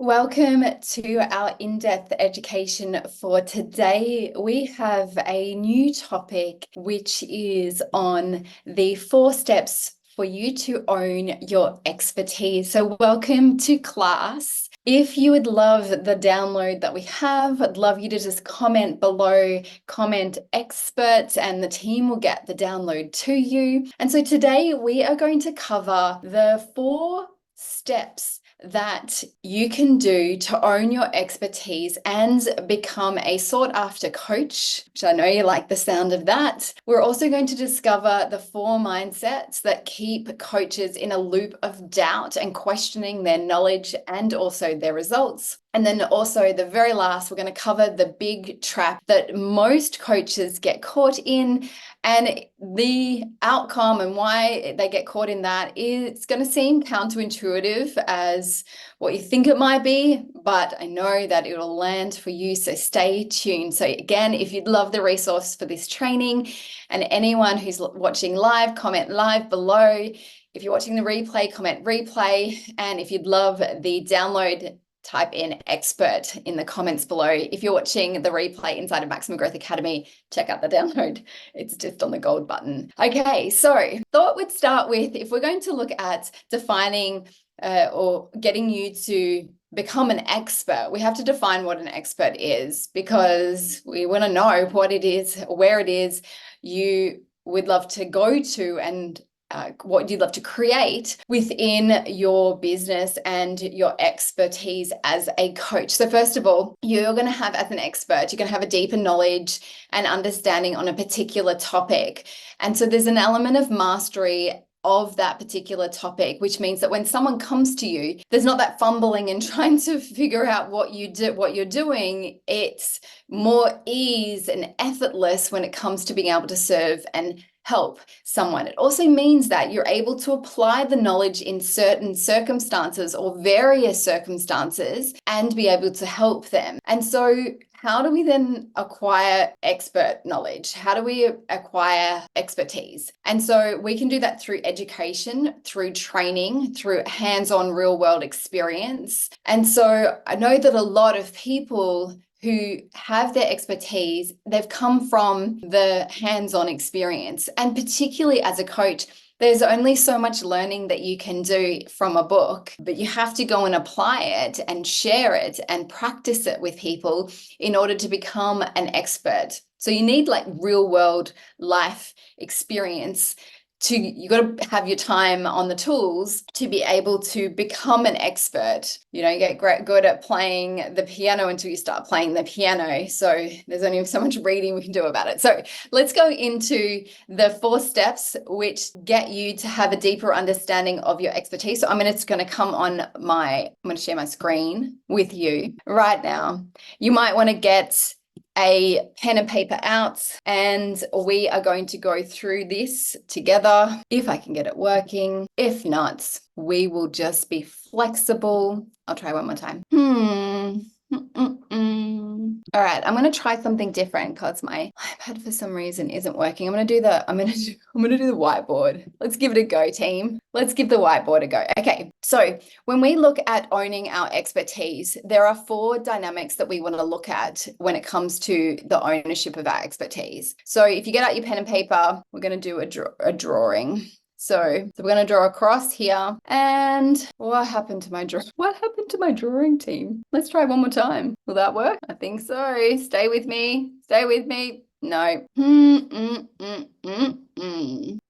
Welcome to our in-depth education for today. We have a new topic, which is on the 4 steps for you to own your expertise. So welcome to class. If you would love the download that we have, I'd love you to just comment below, comment expert, and the team will get the download to you. And so today we are going to cover the 4 steps that you can do to own your expertise and become a sought after coach, which I know you like the sound of that. We're also going to discover the 4 mindsets that keep coaches in a loop of doubt and questioning their knowledge and also their results. And then also the very last, we're going to cover the big trap that most coaches get caught in, and the outcome and why they get caught in that is going to seem counterintuitive as what you think it might be, but I know that it will land for you, so stay tuned. So again, if you'd love the resource for this training, and anyone who's watching live, comment live below. If you're watching the replay, comment replay. And if you'd love the download, type in expert in the comments below. If you're watching the replay inside of Maximum Growth Academy, check out the download. It's just on the gold button. Okay, so thought we'd start with, if we're going to look at defining or getting you to become an expert, we have to define what an expert is, because we want to know what it is, where it is you would love to go to, and what you'd love to create within your business and your expertise as a coach. So first of all, you're going to have, as an expert, you're going to have a deeper knowledge and understanding on a particular topic. And so there's an element of mastery of that particular topic, which means that when someone comes to you, there's not that fumbling and trying to figure out what you're doing. It's more ease and effortless when it comes to being able to serve and help someone. It also means that you're able to apply the knowledge in certain circumstances or various circumstances and be able to help them. And so how do we then acquire expert knowledge? How do we acquire expertise? And so we can do that through education, through training, through hands-on real-world experience. And so I know that a lot of people who have their expertise, they've come from the hands-on experience. And particularly as a coach, there's only so much learning that you can do from a book, but you have to go and apply it and share it and practice it with people in order to become an expert. So you need like real world life experience. You got to have your time on the tools to be able to become an expert. You get good at playing the piano until you start playing the piano. So there's only so much reading we can do about it. So let's go into the 4 steps which get you to have a deeper understanding of your expertise. So I'm going to come on I'm going to share my screen with you right now. You might want to get a pen and paper out, and we are going to go through this together, if I can get it working. If not, we will just be flexible. I'll try one more time. All right, I'm going to try something different because my iPad for some reason isn't working. I'm going to do the whiteboard. Let's give it a go, team. Let's give the whiteboard a go. Okay, so when we look at owning our expertise, there are 4 dynamics that we want to look at when it comes to the ownership of our expertise. So if you get out your pen and paper, we're going to do a drawing. So we're going to draw across here. And what happened to my drawing team? Let's try one more time. Will that work? I think so. Stay with me. Stay with me. No.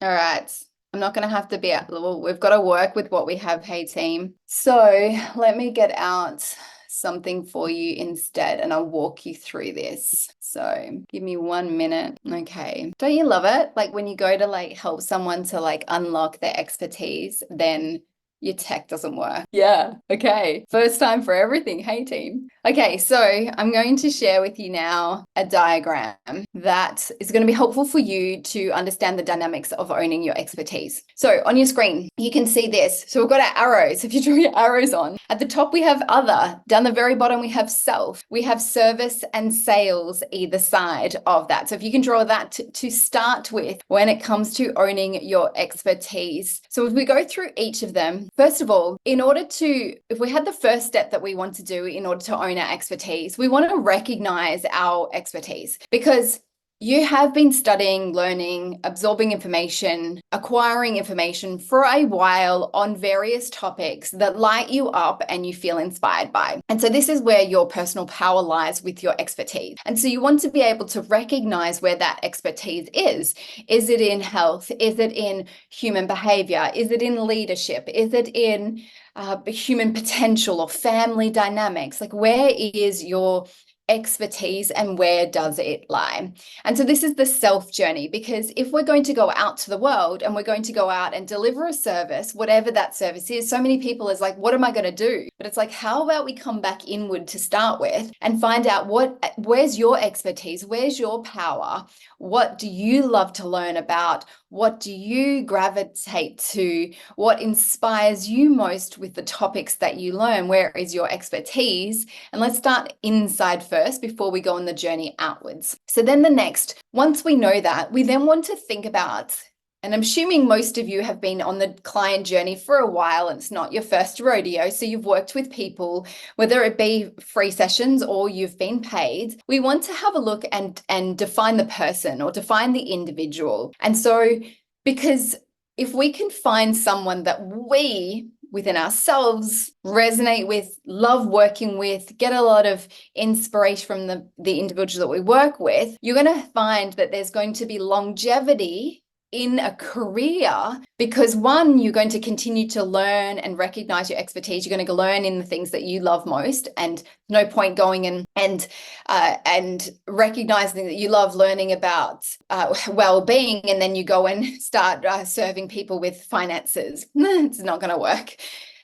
All right. I'm not going to have to be we've got to work with what we have. Hey, team. So let me get out something for you instead, and I'll walk you through this. So give me 1 minute. Okay. Don't you love it? Like when you go to help someone to unlock their expertise, then your tech doesn't work. Yeah. Okay. First time for everything. Hey, team. Okay. So I'm going to share with you now a diagram that is going to be helpful for you to understand the dynamics of owning your expertise. So on your screen, you can see this. So we've got our arrows. If you draw your arrows on, at the top, we have other. Down the very bottom, we have self. We have service and sales either side of that. So if you can draw that to start with when it comes to owning your expertise. So if we go through each of them, first of all, if we had the first step that we want to do in order to own our expertise, we want to recognize our expertise, because you have been studying, learning, absorbing information, acquiring information for a while on various topics that light you up and you feel inspired by. And so this is where your personal power lies with your expertise. And so you want to be able to recognize where that expertise is. Is it in health? Is it in human behavior? Is it in leadership? Is it in human potential or family dynamics? Like, where is your expertise and where does it lie? And so this is the self journey, because if we're going to go out to the world and we're going to go out and deliver a service, whatever that service is, so many people is like, what am I going to do? But it's like, how about we come back inward to start with and find out where's your expertise? Where's your power? What do you love to learn about? What do you gravitate to? What inspires you most with the topics that you learn? Where is your expertise? And let's start inside first before we go on the journey outwards. So then once we know that, we then want to think about, and I'm assuming most of you have been on the client journey for a while and it's not your first rodeo. So you've worked with people, whether it be free sessions or you've been paid. We want to have a look and define the person or define the individual. And so, because if we can find someone that we within ourselves resonate with, love working with, get a lot of inspiration from the individual that we work with, you're going to find that there's going to be longevity in a career, because one, you're going to continue to learn and recognize your expertise. You're going to learn in the things that you love most, and no point going and recognizing that you love learning about well-being, and then you go and start serving people with finances. It's not going to work.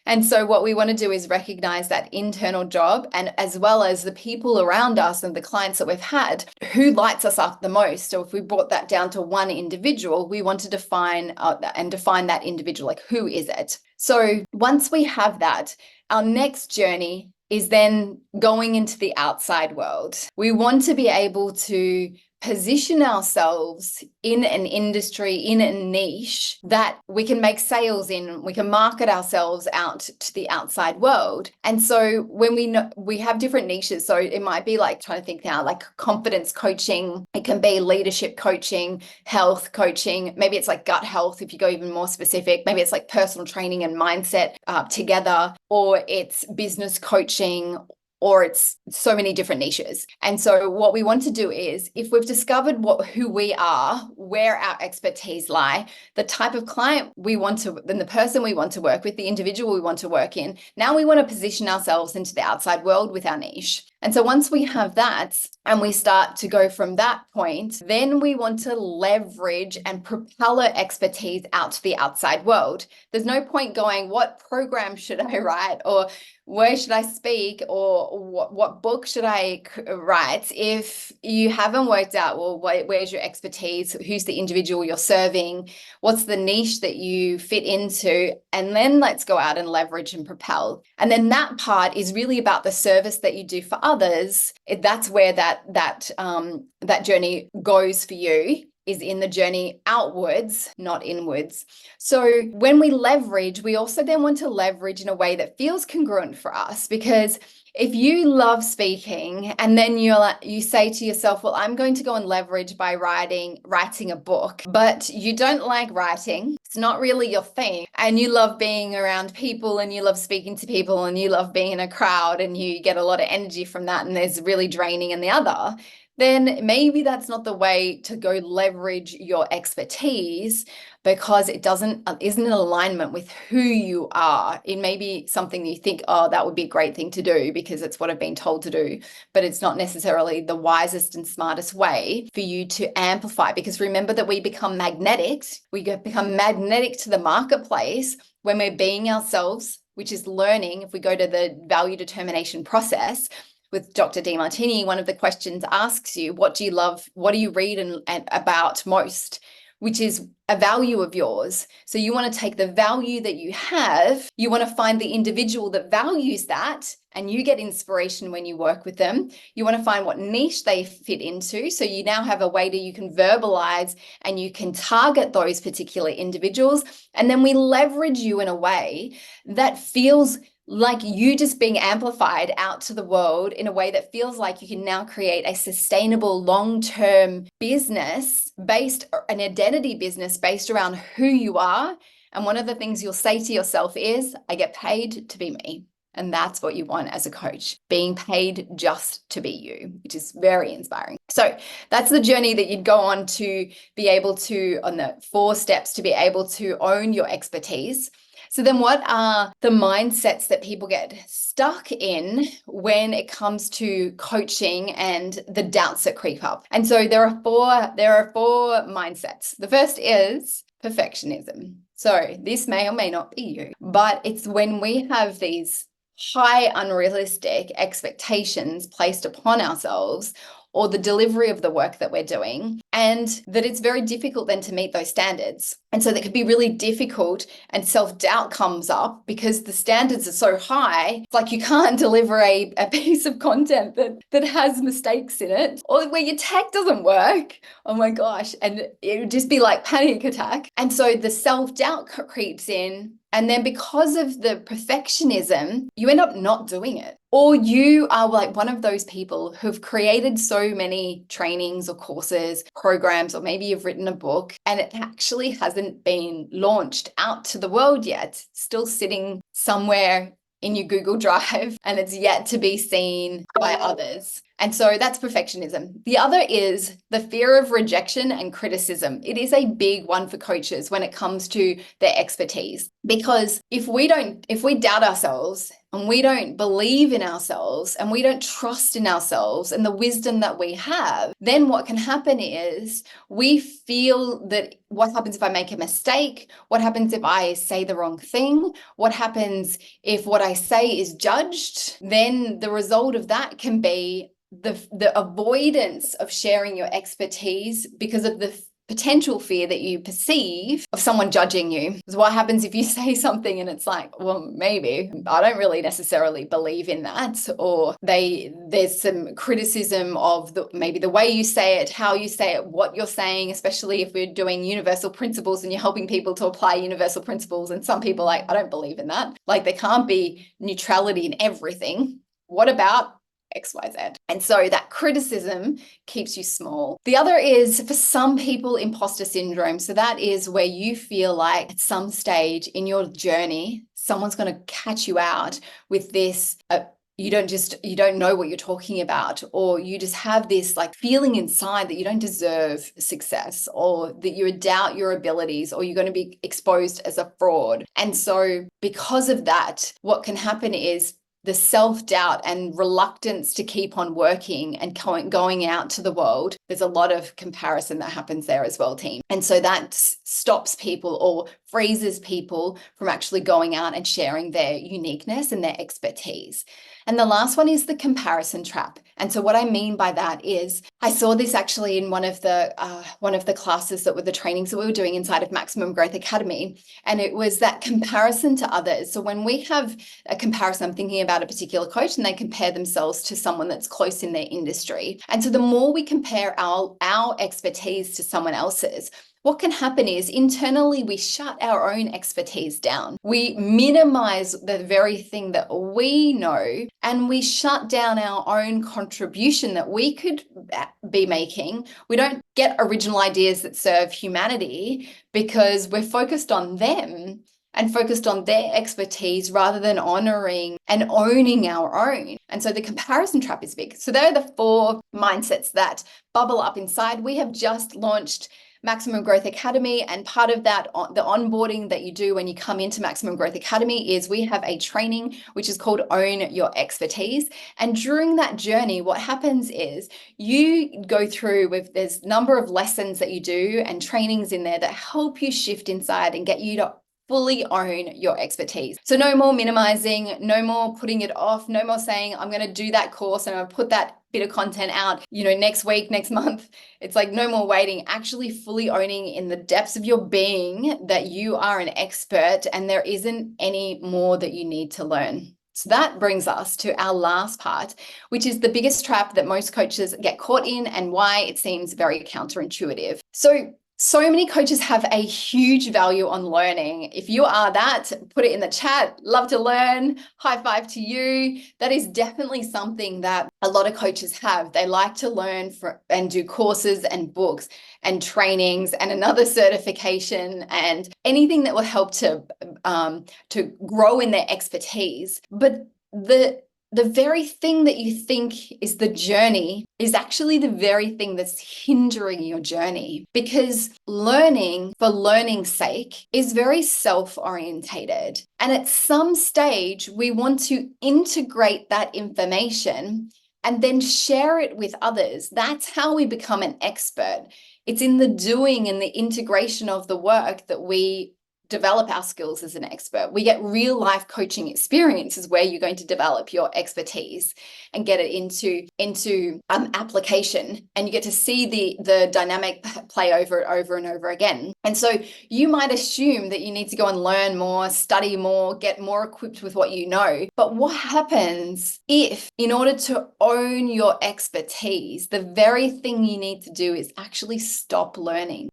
And so what we want to do is recognize that internal job, and as well as the people around us and the clients that we've had, who lights us up the most. So if we brought that down to one individual, we want to define that individual, like, who is it? So once we have that, our next journey is then going into the outside world. We want to be able to position ourselves in an industry, in a niche that we can make sales in, we can market ourselves out to the outside world. And so when we have different niches, so it might be like, trying to think now, like confidence coaching, it can be leadership coaching, health coaching, maybe it's like gut health if you go even more specific, maybe it's like personal training and mindset together, or it's business coaching, or it's so many different niches. And so what we want to do is, if we've discovered who we are, where our expertise lie, the type of client we want to, then the person we want to work with, the individual we want to work in, now we want to position ourselves into the outside world with our niche. And so once we have that and we start to go from that point, then we want to leverage and propel our expertise out to the outside world. There's no point going, what program should I write, or where should I speak, or what book should I write, if you haven't worked out, well, where's your expertise, who's the individual you're serving, what's the niche that you fit into, and then let's go out and leverage and propel. And then that part is really about the service that you do for others. That's where that journey goes for you, is in the journey outwards, not inwards. So when we leverage, we also then want to leverage in a way that feels congruent for us, because if you love speaking and then you say to yourself, well, I'm going to go and leverage by writing a book, but you don't like writing, it's not really your thing, and you love being around people and you love speaking to people and you love being in a crowd and you get a lot of energy from that, and there's really draining in the other, then maybe that's not the way to go leverage your expertise, because it isn't in alignment with who you are. It may be something you think, oh, that would be a great thing to do because it's what I've been told to do, but it's not necessarily the wisest and smartest way for you to amplify. Because remember that we become magnetic to the marketplace when we're being ourselves, which is learning. If we go to the value determination process, with Dr. Demartini, one of the questions asks you, what do you love? What do you read and about most? which is a value of yours. So you want to take the value that you have, you want to find the individual that values that, and you get inspiration when you work with them. You want to find what niche they fit into. So you now have a way that you can verbalize and you can target those particular individuals. And then we leverage you in a way that feels like you just being amplified out to the world in a way that feels like you can now create a sustainable long-term business based, an identity business based around who you are. And one of the things you'll say to yourself is, I get paid to be me. And that's what you want as a coach, being paid just to be you, which is very inspiring. So that's the journey that you'd go on to be able to, on the 4 steps to be able to own your expertise. So then what are the mindsets that people get stuck in when it comes to coaching and the doubts that creep up? And so there are four mindsets. The first is perfectionism. So this may or may not be you, but it's when we have these high unrealistic expectations placed upon ourselves or the delivery of the work that we're doing, and that it's very difficult then to meet those standards. And so that can be really difficult, and self-doubt comes up because the standards are so high. It's like you can't deliver a piece of content that has mistakes in it, or where your tech doesn't work. Oh my gosh. And it would just be like panic attack. And so the self-doubt creeps in. And then because of the perfectionism, you end up not doing it. Or you are like one of those people who've created so many trainings or courses, programs, or maybe you've written a book and it actually hasn't been launched out to the world yet. It's still sitting somewhere in your Google Drive and it's yet to be seen by others. And so that's perfectionism. The other is the fear of rejection and criticism. It is a big one for coaches when it comes to their expertise, because if we doubt ourselves and we don't believe in ourselves and we don't trust in ourselves and the wisdom that we have, then what can happen is we feel that what happens if I make a mistake? What happens if I say the wrong thing? What happens if what I say is judged? Then the result of that can be the avoidance of sharing your expertise because of the potential fear that you perceive of someone judging you. Because what happens if you say something and it's like, well, maybe I don't really necessarily believe in that, or there's some criticism of maybe the way you say it, how you say it, what you're saying, especially if we're doing universal principles and you're helping people to apply universal principles. And some people are like, I don't believe in that. Like there can't be neutrality in everything. What about XYZ? And so that criticism keeps you small. The other is, for some people, imposter syndrome. So that is where you feel like at some stage in your journey, someone's going to catch you out with this. You don't know what you're talking about, or you just have this like feeling inside that you don't deserve success, or that you doubt your abilities, or you're going to be exposed as a fraud. And so because of that, what can happen is the self-doubt and reluctance to keep on working and going out to the world. There's a lot of comparison that happens there as well, team. And so that stops people or freezes people from actually going out and sharing their uniqueness and their expertise. And the last one is the comparison trap. And so what I mean by that is, I saw this actually in one of the classes that were the trainings that we were doing inside of Maximum Growth Academy. And it was that comparison to others. So when we have a comparison, I'm thinking about a particular coach and they compare themselves to someone that's close in their industry. And so the more we compare our expertise to someone else's, what can happen is internally we shut our own expertise down. We minimize the very thing that we know, and we shut down our own contribution that we could be making. We don't get original ideas that serve humanity because we're focused on them and focused on their expertise rather than honoring and owning our own. And so the comparison trap is big. So there are the 4 mindsets that bubble up inside. We have just launched Maximum Growth Academy, and part of that, the onboarding that you do when you come into Maximum Growth Academy, is we have a training which is called Own Your Expertise. And during that journey, what happens is you go through there's a number of lessons that you do and trainings in there that help you shift inside and get you to fully own your expertise. So no more minimizing, no more putting it off, no more saying, I'm going to do that course and I'm going to put that bit of content out, next week, next month. It's like no more waiting, actually fully owning in the depths of your being that you are an expert and there isn't any more that you need to learn. So that brings us to our last part, which is the biggest trap that most coaches get caught in and why it seems very counterintuitive. So many coaches have a huge value on learning. If you are that, put it in the chat. Love to learn. High five to you. That is definitely something that a lot of coaches have. They like to learn and do courses and books and trainings and another certification and anything that will help to grow in their expertise. But the very thing that you think is the journey is actually the very thing that's hindering your journey, because learning for learning's sake is very self-orientated. And at some stage, we want to integrate that information and then share it with others. That's how we become an expert. It's in the doing and the integration of the work that we develop our skills as an expert. We get real life coaching experiences where you're going to develop your expertise and get it into application, and you get to see the dynamic play over and over again. And so you might assume that you need to go and learn more, study more, get more equipped with what you know. But what happens if, in order to own your expertise, the very thing you need to do is actually stop learning?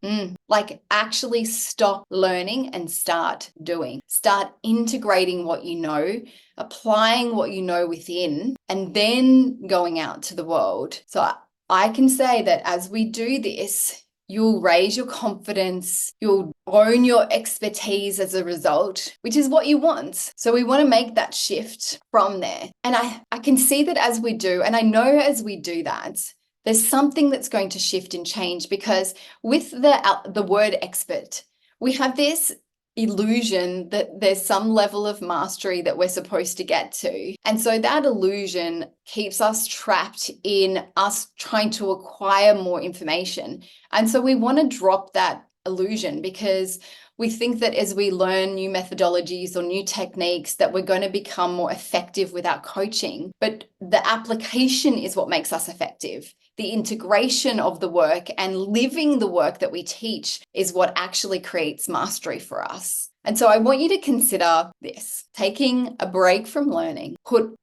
Like actually stop learning and start doing. Start integrating what you know, applying what you know within, and then going out to the world. So I can say that as we do this, you'll raise your confidence, you'll own your expertise as a result, which is what you want. So we want to make that shift from there. And I can see that as we do, and I know as we do that, there's something that's going to shift and change, because with the word expert, we have this illusion that there's some level of mastery that we're supposed to get to. And so that illusion keeps us trapped in us trying to acquire more information. And so we want to drop that illusion, because we think that as we learn new methodologies or new techniques that we're going to become more effective with our coaching. But the application is what makes us effective. The integration of the work and living the work that we teach is what actually creates mastery for us. And so I want you to consider this, taking a break from learning, put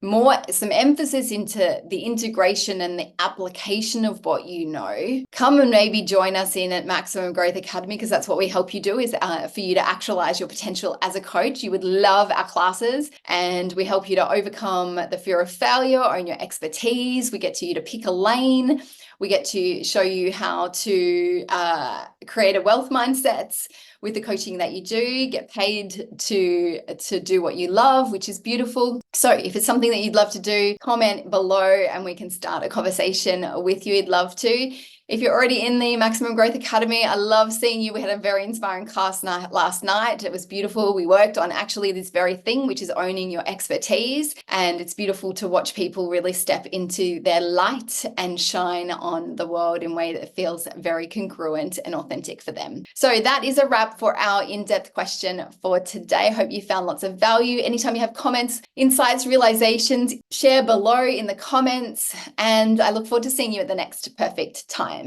some emphasis into the integration and the application of what you know. Come and maybe join us in at Maximum Growth Academy, because that's what we help you do, is for you to actualize your potential as a coach. You would love our classes, and we help you to overcome the fear of failure, own your expertise. We get you to pick a lane. We get to show you how to create a wealth mindset with the coaching that you do, get paid to do what you love, which is beautiful. So if it's something that you'd love to do, comment below and we can start a conversation with you. I'd love to. If you're already in the Maximum Growth Academy, I love seeing you. We had a very inspiring class last night. It was beautiful. We worked on actually this very thing, which is owning your expertise. And it's beautiful to watch people really step into their light and shine on the world in a way that feels very congruent and authentic for them. So that is a wrap for our in-depth question for today. Hope you found lots of value. Anytime you have comments, insights, realizations, share below in the comments. And I look forward to seeing you at the next perfect time.